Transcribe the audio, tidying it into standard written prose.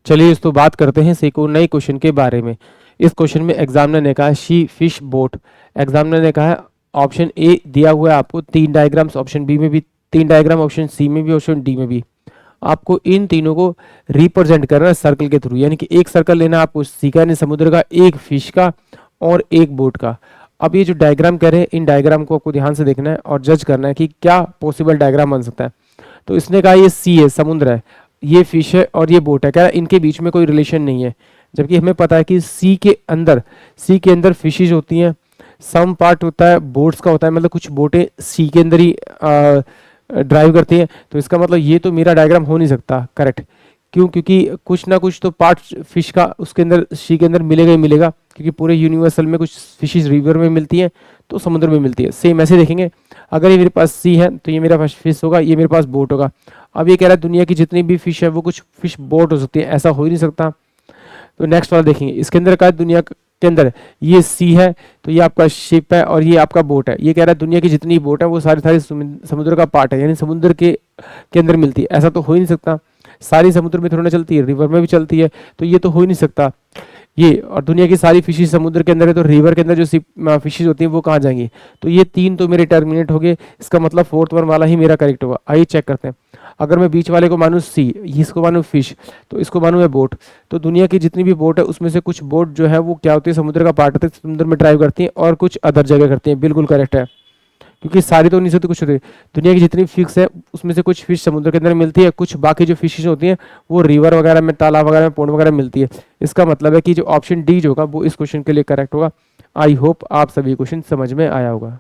चलिए दोस्तों बात करते हैं एक और नए क्वेश्चन के बारे में। इस क्वेश्चन में एग्जामिनर ने कहा है शी फिश बोट। एग्जामिनर ने कहा है ऑप्शन ए दिया हुआ है आपको 3 डायग्राम्स, ऑप्शन बी में भी 3 डायग्राम, ऑप्शन सी में भी, ऑप्शन डी में भी। आपको इन तीनों को रिप्रेजेंट करना है सर्कल के थ्रू, यानी कि एक सर्कल लेना है आपको सी का यानी समुद्र का, एक फिश का और एक बोट का। अब ये जो डायग्राम कह रहे हैं इन डायग्राम को आपको ध्यान से देखना है और जज करना है कि क्या पॉसिबल डायग्राम बन सकता है। तो इसने कहा ये सी है, समुद्र है, ये फिश है और ये बोट है, कह रहा है इनके बीच में कोई रिलेशन नहीं है। जबकि हमें पता है कि सी के अंदर फिशेज होती हैं, सम पार्ट होता है बोट्स का होता है, मतलब कुछ बोटें सी के अंदर ही ड्राइव करती हैं। तो इसका मतलब ये तो मेरा डायग्राम हो नहीं सकता करेक्ट। क्यों? क्योंकि कुछ ना कुछ तो पार्ट फिश का उसके अंदर सी के अंदर मिलेगा ही मिलेगा, क्योंकि पूरे यूनिवर्सल में कुछ फिशेज रिवर में मिलती हैं तो समुद्र में मिलती है। सेम ऐसे देखेंगे, अगर ये मेरे पास सी है तो ये मेरा पास फिश होगा, ये मेरे पास बोट होगा। अब ये कह रहा है दुनिया की जितनी भी फिश है वो कुछ फिश बोट हो सकती है, ऐसा हो ही नहीं सकता। तो नेक्स्ट वाला देखेंगे, इसके अंदर का दुनिया के अंदर ये सी है तो ये आपका शिप है और ये आपका बोट है। ये कह रहा है दुनिया की जितनी बोट है वो सारी सारी समुद्र का पार्ट है, यानी समुद्र के अंदर मिलती है, ऐसा तो हो ही नहीं सकता। सारी समुद्र में थोड़ा ना चलती है, रिवर में भी चलती है, तो ये तो हो ही नहीं सकता ये। और दुनिया की सारी फिशेज समुद्र के अंदर है तो रिवर के अंदर जो फिशेज होती हैं वो कहाँ जाएंगी? तो ये तीन तो मेरे टर्मिनेट हो गए, इसका मतलब फोर्थ वन वाला ही मेरा करेक्ट होगा। आइए चेक करते हैं। अगर मैं बीच वाले को मानूँ सी, इसको मानूँ फिश, तो इसको मानूँ मैं बोट, तो दुनिया की जितनी भी बोट है उसमें से कुछ बोट जो है वो क्या होती है, समुद्र का पार्ट होती है, समुद्र में ड्राइव करती हैं और कुछ अदर जगह करती हैं। बिल्कुल करेक्ट है, क्योंकि सारी तो नहीं सकती, कुछ होती है। दुनिया की जितनी फिश है उसमें से कुछ फिश समुद्र के अंदर मिलती है, कुछ बाकी जो फिशेज होती हैं वो रिवर वगैरह में, तालाब वगैरह में, पौंड वगैरह में मिलती है। इसका मतलब है कि जो ऑप्शन डी जो होगा वो इस क्वेश्चन के लिए करेक्ट होगा। आई होप आप सभी क्वेश्चन समझ में आया होगा।